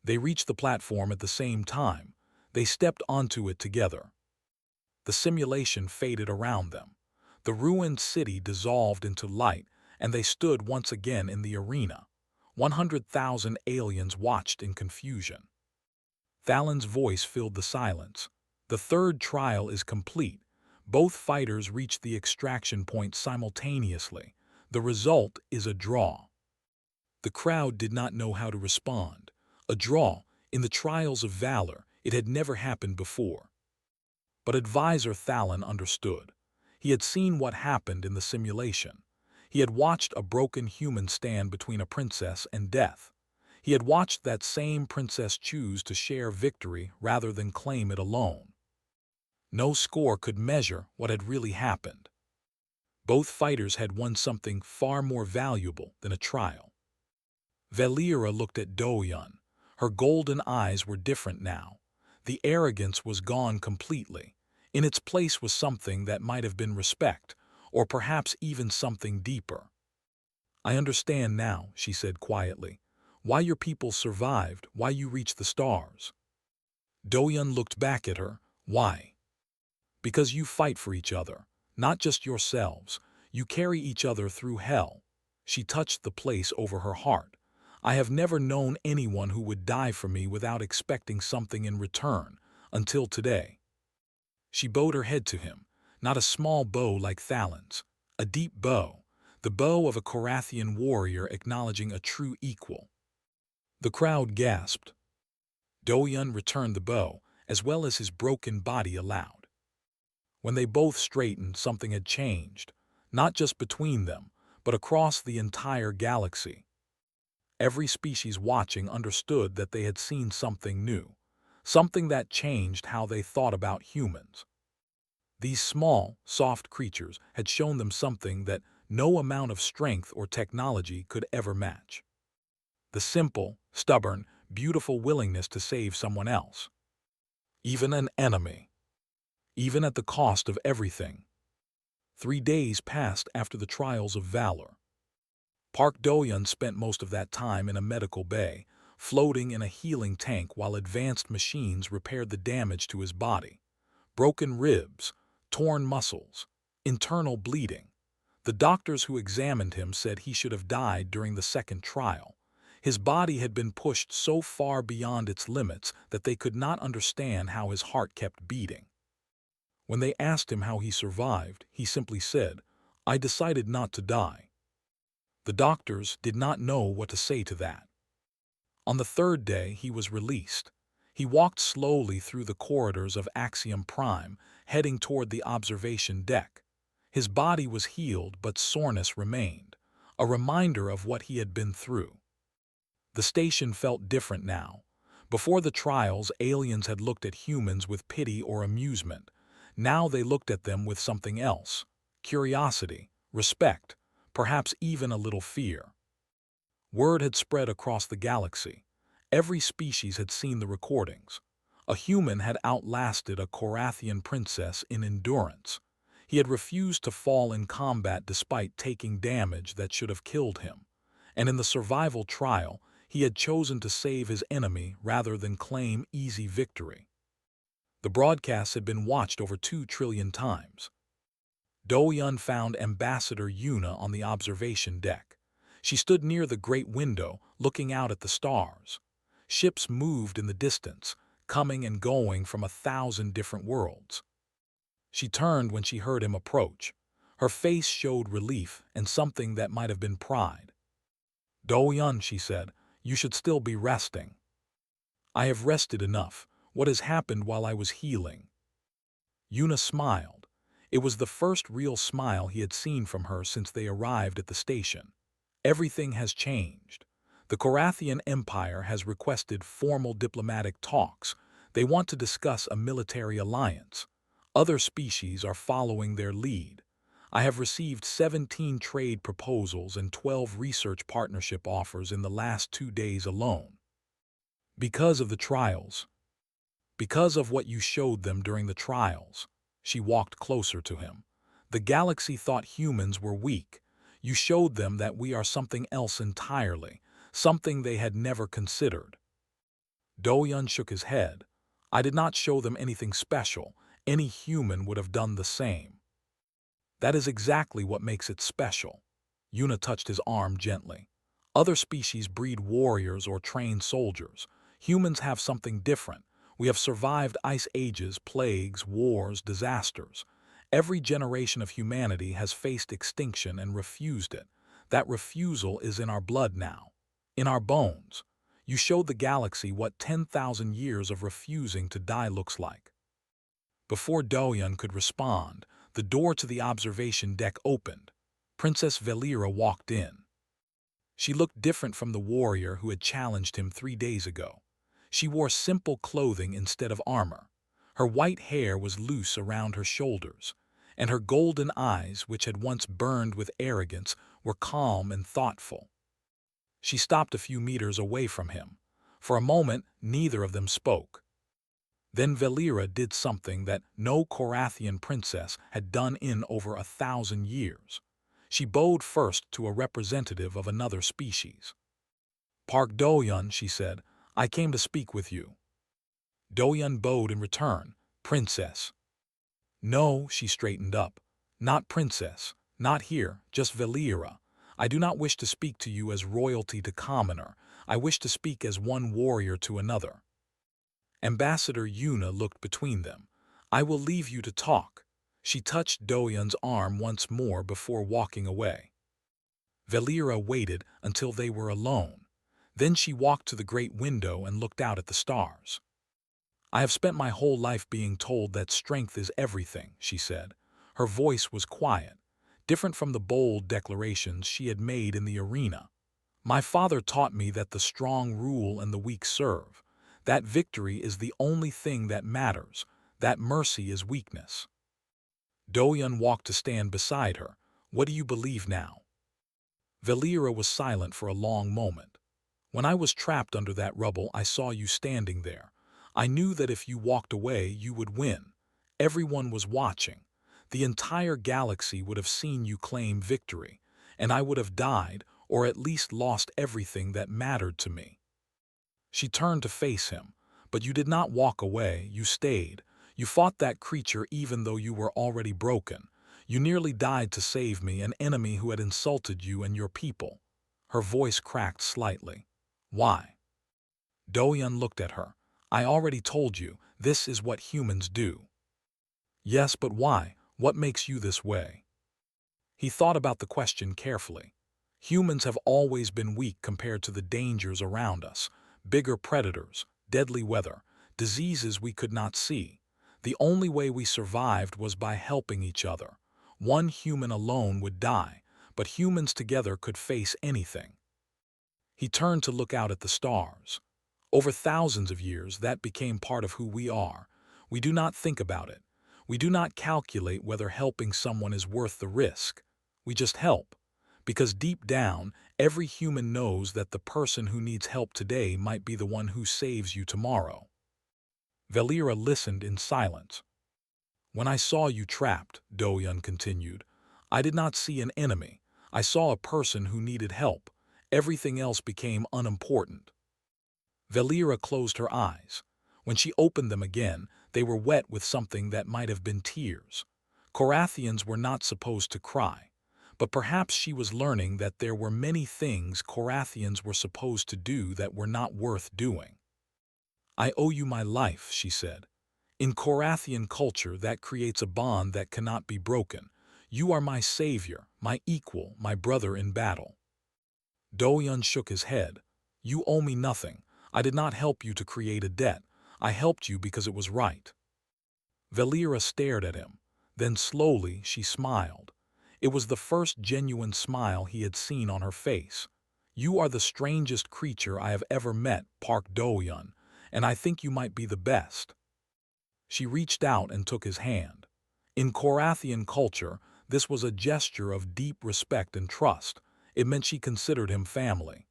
They reached the platform at the same time. They stepped onto it together. The simulation faded around them. The ruined city dissolved into light, and they stood once again in the arena. 100,000 aliens watched in confusion. Thalan's voice filled the silence. "The third trial is complete. Both fighters reached the extraction point simultaneously. The result is a draw." The crowd did not know how to respond. A draw, in the trials of valor, it had never happened before. But Advisor Thalan understood. He had seen what happened in the simulation. He had watched a broken human stand between a princess and death. He had watched that same princess choose to share victory rather than claim it alone. No score could measure what had really happened. Both fighters had won something far more valuable than a trial. Valeera looked at Do-Yun. Her golden eyes were different now. The arrogance was gone completely. In its place was something that might have been respect, or perhaps even something deeper. "I understand now," she said quietly, "why your people survived, why you reached the stars." Do-Yun looked back at her. "Why?" "Because you fight for each other, not just yourselves. You carry each other through hell." She touched the place over her heart. "I have never known anyone who would die for me without expecting something in return, until today." She bowed her head to him, not a small bow like Thalan's, a deep bow, the bow of a Korathian warrior acknowledging a true equal. The crowd gasped. Do-Yun returned the bow, as well as his broken body allowed. When they both straightened, something had changed, not just between them, but across the entire galaxy. Every species watching understood that they had seen something new, something that changed how they thought about humans. These small, soft creatures had shown them something that no amount of strength or technology could ever match. The simple, stubborn, beautiful willingness to save someone else. Even an enemy. Even at the cost of everything. 3 days passed after the trials of valor. Park Do-Yun spent most of that time in a medical bay, floating in a healing tank while advanced machines repaired the damage to his body. Broken ribs, torn muscles, internal bleeding. The doctors who examined him said he should have died during the second trial. His body had been pushed so far beyond its limits that they could not understand how his heart kept beating. When they asked him how he survived, he simply said, "I decided not to die." The doctors did not know what to say to that. On the third day, he was released. He walked slowly through the corridors of Axiom Prime, heading toward the observation deck. His body was healed, but soreness remained, a reminder of what he had been through. The station felt different now. Before the trials, aliens had looked at humans with pity or amusement. Now they looked at them with something else: curiosity, respect, perhaps even a little fear. Word had spread across the galaxy. Every species had seen the recordings. A human had outlasted a Korathian princess in endurance. He had refused to fall in combat despite taking damage that should have killed him. And in the survival trial, he had chosen to save his enemy rather than claim easy victory. The broadcasts had been watched over 2 trillion times. Do-Yun found Ambassador Yuna on the observation deck. She stood near the great window, looking out at the stars. Ships moved in the distance, coming and going from 1,000 different worlds. She turned when she heard him approach. Her face showed relief and something that might have been pride. "Do-yun," she said, "you should still be resting." "I have rested enough. What has happened while I was healing?" Yuna smiled. It was the first real smile he had seen from her since they arrived at the station. "Everything has changed. The Korathian Empire has requested formal diplomatic talks. They want to discuss a military alliance. Other species are following their lead. I have received 17 trade proposals and 12 research partnership offers in the last 2 days alone. Because of the trials. Because of what you showed them during the trials." She walked closer to him. "The galaxy thought humans were weak. You showed them that we are something else entirely, something they had never considered." Do-yun shook his head. "I did not show them anything special. Any human would have done the same." "That is exactly what makes it special." Yuna touched his arm gently. "Other species breed warriors or train soldiers. Humans have something different. We have survived ice ages, plagues, wars, disasters. Every generation of humanity has faced extinction and refused it. That refusal is in our blood now. In our bones. You showed the galaxy what 10,000 years of refusing to die looks like." Before Do-yun could respond, the door to the observation deck opened. Princess Velira walked in. She looked different from the warrior who had challenged him 3 days ago. She wore simple clothing instead of armor. Her white hair was loose around her shoulders, and her golden eyes, which had once burned with arrogance, were calm and thoughtful. She stopped a few meters away from him. For a moment, neither of them spoke. Then Velira did something that no Korathian princess had done in over 1,000 years. She bowed first to a representative of another species. "Park Do-yun," she said, "I came to speak with you." Do-yun bowed in return. "Princess." "No," she straightened up. "Not princess. Not here, just Velira. I do not wish to speak to you as royalty to commoner. I wish to speak as one warrior to another." Ambassador Yuna looked between them. "I will leave you to talk." She touched Do-yun's arm once more before walking away. Velira waited until they were alone. Then she walked to the great window and looked out at the stars. "I have spent my whole life being told that strength is everything," she said. Her voice was quiet, different from the bold declarations she had made in the arena. "My father taught me that the strong rule and the weak serve. That victory is the only thing that matters, that mercy is weakness." Do-yun walked to stand beside her. "What do you believe now?" Velira was silent for a long moment. "When I was trapped under that rubble, I saw you standing there. I knew that if you walked away, you would win. Everyone was watching. The entire galaxy would have seen you claim victory, and I would have died, or at least lost everything that mattered to me." She turned to face him. "But you did not walk away, you stayed. You fought that creature even though you were already broken. You nearly died to save me, an enemy who had insulted you and your people." Her voice cracked slightly. "Why?" Do-yun looked at her. "I already told you, this is what humans do." "Yes, but why? What makes you this way?" He thought about the question carefully. "Humans have always been weak compared to the dangers around us. Bigger predators, deadly weather, diseases we could not see. The only way we survived was by helping each other. One human alone would die, but humans together could face anything." He turned to look out at the stars. "Over thousands of years, that became part of who we are. We do not think about it. We do not calculate whether helping someone is worth the risk. We just help. Because deep down, every human knows that the person who needs help today might be the one who saves you tomorrow." Velira listened in silence. "When I saw you trapped," Do-yun continued, "I did not see an enemy. I saw a person who needed help. Everything else became unimportant." Velira closed her eyes. When she opened them again, they were wet with something that might have been tears. Korathians were not supposed to cry, but perhaps she was learning that there were many things Korathians were supposed to do that were not worth doing. I owe you my life, she said. In Korathian culture, that creates a bond that cannot be broken. You are my savior, my equal, my brother in battle. Do-yun shook his head. You owe me nothing. I did not help you to create a debt. I helped you because it was right. Valera stared at him. Then slowly she smiled. It was the first genuine smile he had seen on her face. You are the strangest creature I have ever met, Park Do-yun, and I think you might be the best. She reached out and took his hand. In Korathian culture, this was a gesture of deep respect and trust. It meant she considered him family.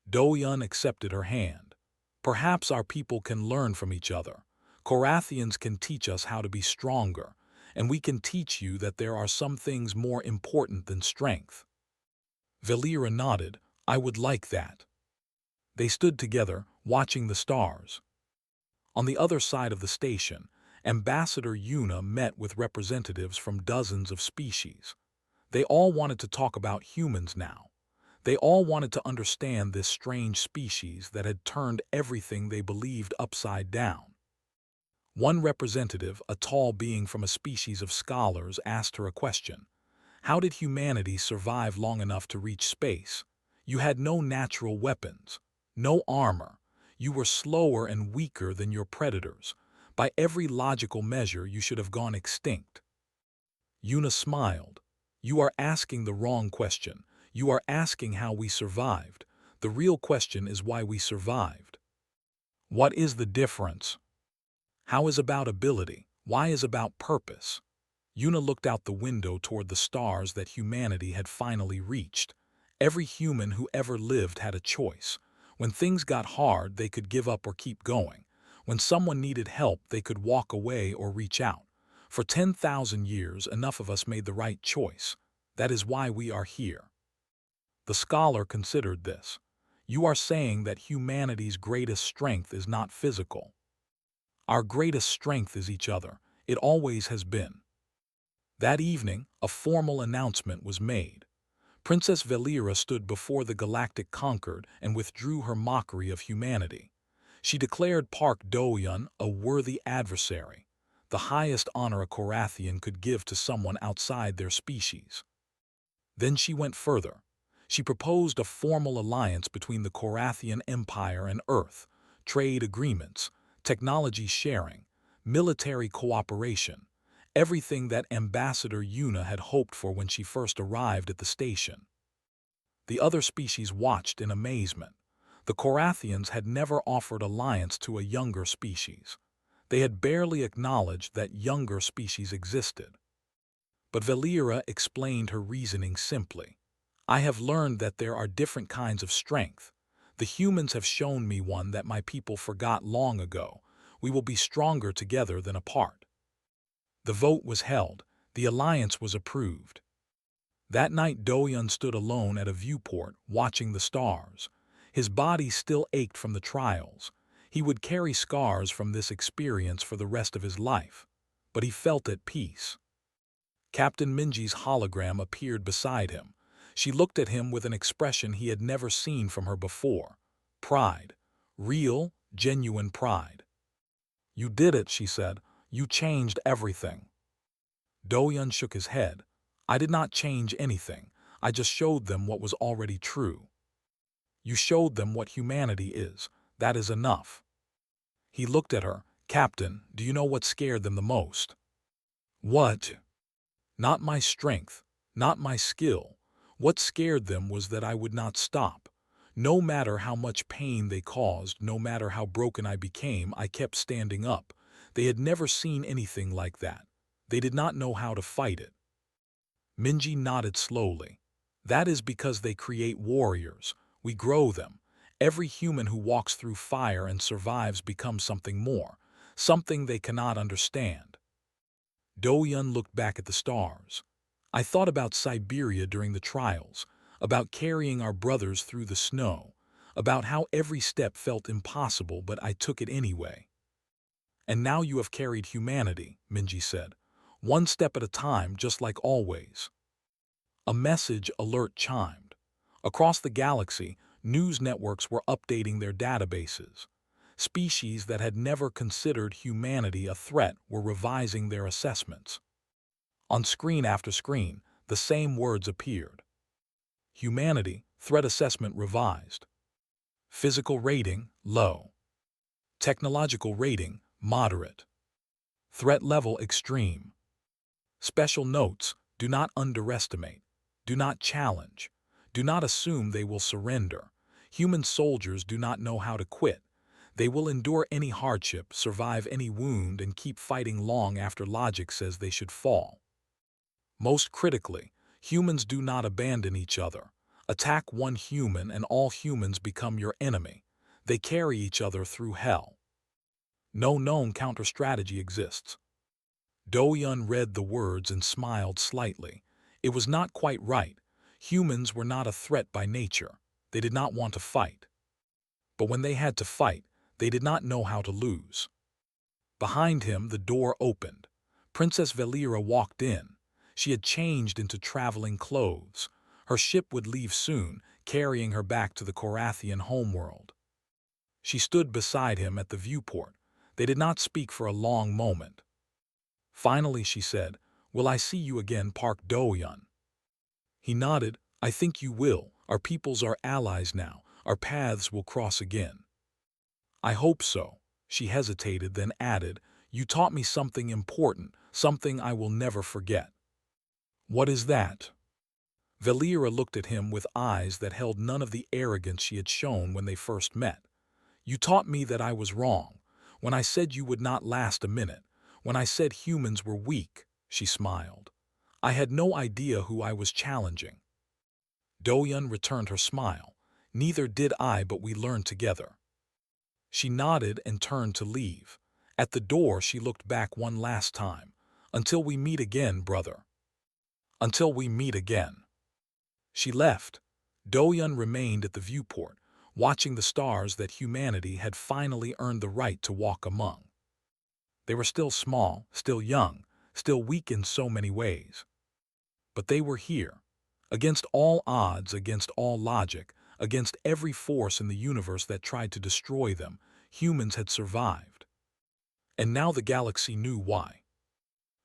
Do-yun accepted her hand. Perhaps our people can learn from each other. Korathians can teach us how to be stronger, and we can teach you that there are some things more important than strength. Valera nodded. I would like that. They stood together, watching the stars. On the other side of the station, Ambassador Yuna met with representatives from dozens of species. They all wanted to talk about humans now. They all wanted to understand this strange species that had turned everything they believed upside down. One representative, a tall being from a species of scholars, asked her a question. How did humanity survive long enough to reach space? You had no natural weapons, no armor. You were slower and weaker than your predators. By every logical measure, you should have gone extinct. Yuna smiled. You are asking the wrong question. You are asking how we survived. The real question is why we survived. What is the difference? How is about ability? Why is about purpose? Yuna looked out the window toward the stars that humanity had finally reached. Every human who ever lived had a choice. When things got hard, they could give up or keep going. When someone needed help, they could walk away or reach out. For 10,000 years, enough of us made the right choice. That is why we are here. The scholar considered this. You are saying that humanity's greatest strength is not physical. Our greatest strength is each other. It always has been. That evening, a formal announcement was made. Princess Valera stood before the Galactic Concord and withdrew her mockery of humanity. She declared Park Do-yun a worthy adversary, the highest honor a Korathian could give to someone outside their species. Then she went further. She proposed a formal alliance between the Korathian Empire and Earth, trade agreements, technology sharing, military cooperation, everything that Ambassador Yuna had hoped for when she first arrived at the station. The other species watched in amazement. The Korathians had never offered alliance to a younger species. They had barely acknowledged that younger species existed. But Valera explained her reasoning simply. I have learned that there are different kinds of strength. The humans have shown me one that my people forgot long ago. We will be stronger together than apart. The vote was held. The alliance was approved. That night Do-yun stood alone at a viewport, watching the stars. His body still ached from the trials. He would carry scars from this experience for the rest of his life. But he felt at peace. Captain Minji's hologram appeared beside him. She looked at him with an expression he had never seen from her before. Pride. Real, genuine pride. You did it, she said. You changed everything. Do-yun shook his head. I did not change anything. I just showed them what was already true. You showed them what humanity is. That is enough. He looked at her. Captain, do you know what scared them the most? What? Not my strength, not my skill. What scared them was that I would not stop. No matter how much pain they caused, no matter how broken I became, I kept standing up. They had never seen anything like that. They did not know how to fight it. Minji nodded slowly. That is because they create warriors. We grow them. Every human who walks through fire and survives becomes something more, something they cannot understand. Do-yun looked back at the stars. I thought about Siberia during the trials, about carrying our brothers through the snow, about how every step felt impossible, but I took it anyway. And now you have carried humanity, Minji said. One step at a time, just like always. A message alert chimed. Across the galaxy, news networks were updating their databases. Species that had never considered humanity a threat were revising their assessments. On screen after screen, the same words appeared. Humanity, threat assessment revised. Physical rating, low. Technological rating, moderate. Threat level, extreme. Special notes: do not underestimate. Do not challenge. Do not assume they will surrender. Human soldiers do not know how to quit. They will endure any hardship, survive any wound, and keep fighting long after logic says they should fall. Most critically, humans do not abandon each other. Attack one human and all humans become your enemy. They carry each other through hell. No known counter-strategy exists. Do-Yun read the words and smiled slightly. It was not quite right. Humans were not a threat by nature. They did not want to fight. But when they had to fight, they did not know how to lose. Behind him, the door opened. Princess Velira walked in. She had changed into traveling clothes. Her ship would leave soon, carrying her back to the Korathian homeworld. She stood beside him at the viewport. They did not speak for a long moment. Finally, she said, "Will I see you again, Park Do-Yun?" He nodded. "I think you will. Our peoples are allies now. Our paths will cross again." "I hope so." She hesitated, then added, "You taught me something important, something I will never forget." "What is that?" Velira looked at him with eyes that held none of the arrogance she had shown when they first met. "You taught me that I was wrong. When I said you would not last a minute. When I said humans were weak," she smiled. "I had no idea who I was challenging." Do-Yun returned her smile. "Neither did I, but we learned together." She nodded and turned to leave. At the door, she looked back one last time. "Until we meet again, brother." "Until we meet again." She left. Do-Yun remained at the viewport, watching the stars that humanity had finally earned the right to walk among. They were still small, still young, still weak in so many ways. But they were here. Against all odds, against all logic, against every force in the universe that tried to destroy them, humans had survived. And now the galaxy knew why.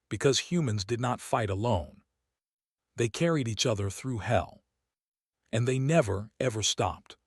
Because humans did not fight alone. They carried each other through hell. And they never, ever stopped.